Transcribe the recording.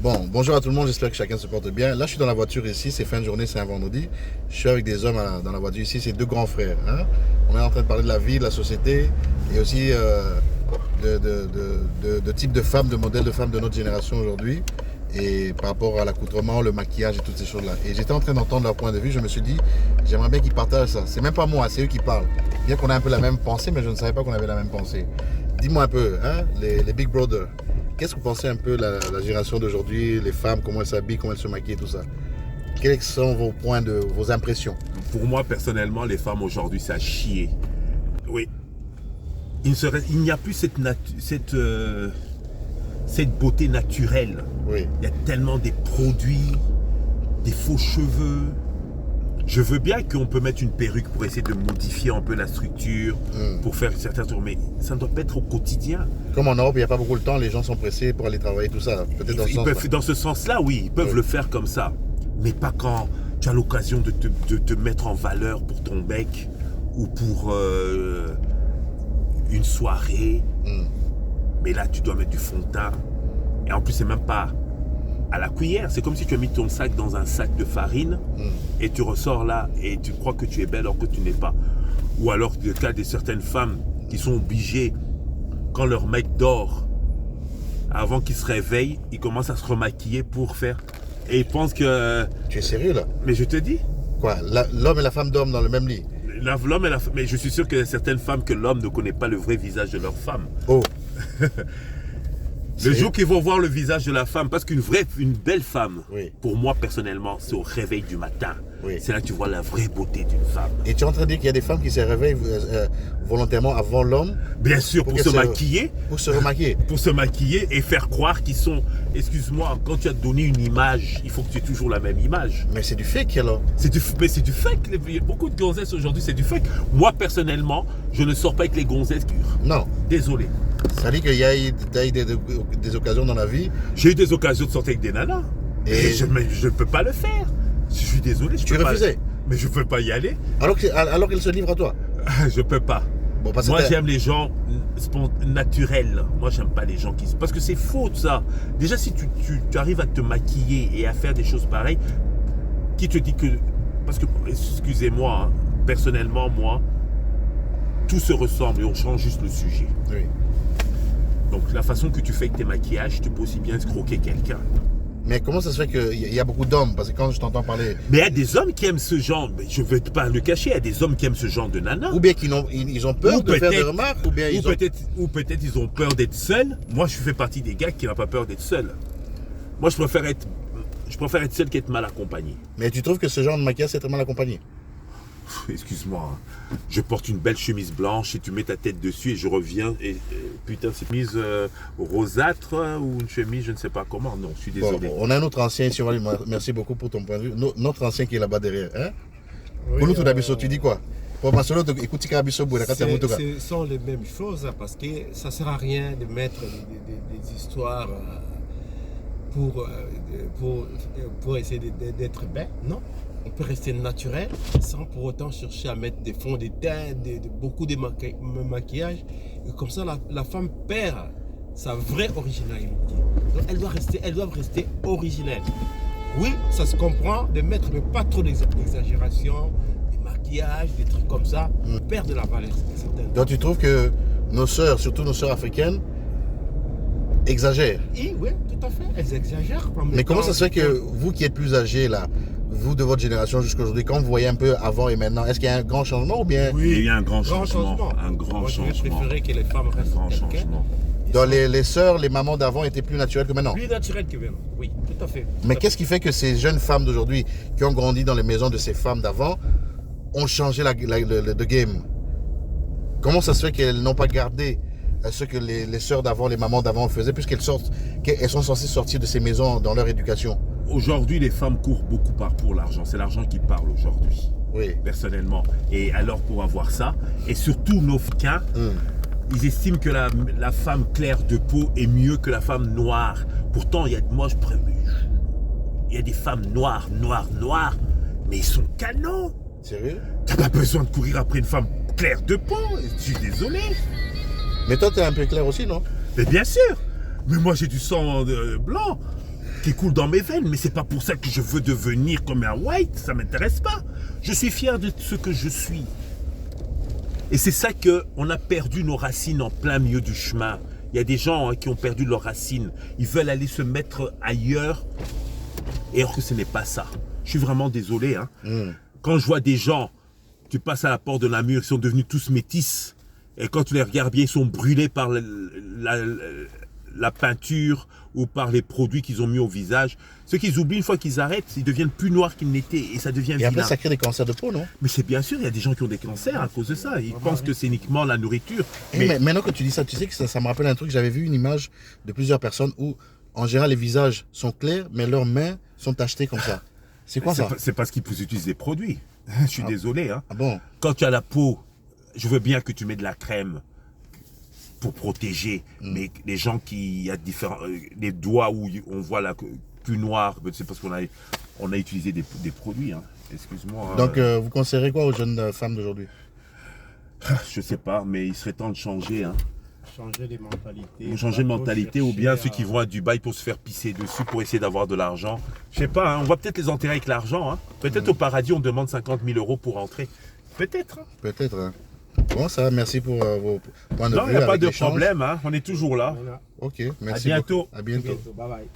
Bon, bonjour à tout le monde, j'espère que chacun se porte bien. Là, je suis dans la voiture ici, c'est fin de journée, c'est un vendredi. Je suis avec des hommes dans la voiture ici, c'est deux grands frères. Hein. On est en train de parler de la vie, de la société et aussi de type de femmes, de modèles de femmes de notre génération aujourd'hui. Et par rapport à l'accoutrement, le maquillage et toutes ces choses-là. Et j'étais en train d'entendre leur point de vue, je me suis dit, j'aimerais bien qu'ils partagent ça. C'est même pas moi, c'est eux qui parlent. Bien qu'on ait un peu la même pensée, mais je ne savais pas qu'on avait la même pensée. Dis-moi un peu, hein, les Big Brothers. Qu'est-ce que vous pensez un peu de la génération d'aujourd'hui, les femmes, comment elles s'habillent, comment elles se maquillent, tout ça? Quels sont vos points vos impressions? Pour moi, personnellement, les femmes aujourd'hui, ça a chier. Oui. Il n'y a plus cette beauté naturelle. Oui. Il y a tellement des produits, des faux cheveux. Je veux bien qu'on peut mettre une perruque pour essayer de modifier un peu la structure, pour faire certains tours, mais ça ne doit pas être au quotidien. Comme en Europe, il n'y a pas beaucoup de temps, les gens sont pressés pour aller travailler, tout ça. Peut-être dans ce sens-là. Dans ce sens-là, oui, ils peuvent le faire comme ça. Mais pas quand tu as l'occasion de te mettre en valeur pour ton bec ou pour une soirée. Mais là, tu dois mettre du fond de teint. Et en plus, c'est même pas à la cuillère. C'est comme si tu as mis ton sac dans un sac de farine et tu ressors là et tu crois que tu es belle alors que tu n'es pas. Ou alors, le cas de certaines femmes qui sont obligées, quand leur mec dort, avant qu'il se réveille, ils commencent à se remaquiller pour faire. Et ils pensent que... Tu es sérieux là? Mais je te dis. Quoi? L'homme et la femme dorment dans le même lit? L'homme et la femme. Mais je suis sûr qu'il y a certaines femmes que l'homme ne connaît pas le vrai visage de leur femme. Oh! Le jour qu'ils vont voir le visage de la femme, parce une belle femme, oui. Pour moi personnellement, c'est au réveil du matin. Oui. C'est là que tu vois la vraie beauté d'une femme. Et tu es en train de dire qu'il y a des femmes qui se réveillent volontairement avant l'homme? Bien sûr, pour se maquiller. Pour se remaquiller. Pour se maquiller et faire croire qu'ils sont... Excuse-moi, quand tu as donné une image, il faut que tu aies toujours la même image. Mais c'est du fake alors? Mais c'est du fake. Il y a beaucoup de gonzesses aujourd'hui, c'est du fake. Moi personnellement, je ne sors pas avec les gonzesses. Non. Désolé. Ça dit qu'il y a eu des occasions dans la vie. J'ai eu des occasions de sortir avec des nanas. Et je ne peux pas le faire. Je suis désolé. Tu refusais? Mais je ne peux pas y aller. Alors qu'elle se livre à toi? Je ne peux pas. Bon, moi, j'aime les gens naturels. Moi, j'aime pas les gens qui... Parce que c'est faux, ça. Déjà, si tu arrives à te maquiller et à faire des choses pareilles, qui te dit que... Parce que, excusez-moi, hein, personnellement, moi, tout se ressemble et on change juste le sujet. Oui. Donc, la façon que tu fais avec tes maquillages, tu peux aussi bien escroquer quelqu'un. Mais comment ça se fait qu'il y a beaucoup d'hommes? Parce que quand je t'entends parler... Mais il y a des hommes qui aiment ce genre, mais je ne veux pas le cacher, il y a des hommes qui aiment ce genre de nana. Ou bien ils ont peur de faire des remarques, ou bien peut-être ils ont peur d'être seuls. Moi, je fais partie des gars qui n'ont pas peur d'être seuls. Moi, je préfère être seul qu'être mal accompagné. Mais tu trouves que ce genre de maquillage, c'est très mal accompagné? Excuse-moi, je porte une belle chemise blanche et tu mets ta tête dessus et je reviens et putain, c'est une chemise rosâtre ou une chemise, je ne sais pas comment. Non, je suis désolé. Bon, on a un autre ancien ici, merci beaucoup pour ton point de vue. Notre ancien qui est là-bas derrière. Hein? Oui, tu dis quoi? Ce sont les mêmes choses parce que ça ne sert à rien de mettre des histoires pour essayer d'être bête, non? On peut rester naturel sans pour autant chercher à mettre des fonds de teint, beaucoup de maquillage. Et comme ça, la femme perd sa vraie originalité. Donc elles doivent rester originelles. Oui, ça se comprend de mettre, mais pas trop d'exagération, des maquillages, des trucs comme ça. On perd de la valeur. Donc tu trouves que nos sœurs, surtout nos sœurs africaines, exagèrent? Oui, tout à fait. Elles exagèrent. Mais comment ça se fait que vous qui êtes plus âgés là, vous de votre génération jusqu'à aujourd'hui, quand vous voyez un peu avant et maintenant, est-ce qu'il y a un grand changement ou bien? Oui, il y a un grand changement. Un grand Moi, changement. Je préférais que les femmes restent telles quelles. Donc les sœurs, les mamans d'avant étaient plus naturelles que maintenant? Plus naturelles que maintenant, oui, tout à fait. Mais qu'est-ce qui fait que ces jeunes femmes d'aujourd'hui, qui ont grandi dans les maisons de ces femmes d'avant, ont changé le game? Comment ça se fait qu'elles n'ont pas gardé ce que les sœurs d'avant, les mamans d'avant faisaient, puisqu'elles sont censées sortir de ces maisons dans leur éducation? Aujourd'hui, les femmes courent beaucoup pour l'argent. C'est l'argent qui parle aujourd'hui, oui. Personnellement. Et alors, pour avoir ça, et surtout nos Africains, ils estiment que la femme claire de peau est mieux que la femme noire. Pourtant, il y a des femmes noires, mais ils sont canons. Sérieux? T'as pas besoin de courir après une femme claire de peau. Je suis désolé. Mais toi, t'es un peu clair aussi, non? Mais bien sûr. Mais moi, j'ai du sang blanc. qui coule dans mes veines, mais c'est pas pour ça que je veux devenir comme un white, ça m'intéresse pas. Je suis fier de ce que je suis. Et c'est ça qu'on a perdu nos racines en plein milieu du chemin. Il y a des gens qui ont perdu leurs racines. Ils veulent aller se mettre ailleurs, et alors que ce n'est pas ça. Je suis vraiment désolé. Hein. Quand je vois des gens, tu passes à la porte de Namur, ils sont devenus tous métis. Et quand tu les regardes bien, ils sont brûlés par la peinture ou par les produits qu'ils ont mis au visage. Ce qu'ils oublient, une fois qu'ils arrêtent, ils deviennent plus noirs qu'ils n'étaient et ça devient Et vilain. après, ça crée des cancers de peau, non? Mais c'est bien sûr, il y a des gens qui ont des cancers à cause de ça. Ils pensent que c'est uniquement la nourriture. Mais maintenant que tu dis ça, tu sais que ça me rappelle un truc. J'avais vu une image de plusieurs personnes où, en général, les visages sont clairs, mais leurs mains sont tachetées comme ça. C'est quoi ça? C'est parce qu'ils utilisent des produits. Je suis désolé. Hein. Ah bon? Quand tu as la peau, je veux bien que tu mets de la crème pour protéger, mais les gens qui a différents, les doigts où on voit la plus noir, c'est parce qu'on a utilisé des produits. Hein. Excuse-moi. Donc, vous conseillerez quoi aux jeunes femmes d'aujourd'hui? Je sais pas, mais il serait temps de changer. Hein. Changer les mentalités. Changer de mentalité, ou bien ceux qui vont à Dubaï pour se faire pisser dessus pour essayer d'avoir de l'argent. Je sais pas, hein, on va peut-être les enterrer avec l'argent. Hein. Peut-être au paradis, on demande 50 000 € pour entrer. Peut-être. Hein. Peut-être. Hein. Bon, ça va, merci pour vos points de vue. Non, il n'y a pas avec de l'échange. problème, hein. On est toujours là. Voilà. Ok, merci. À bientôt. Beaucoup. À bientôt. Bye bye.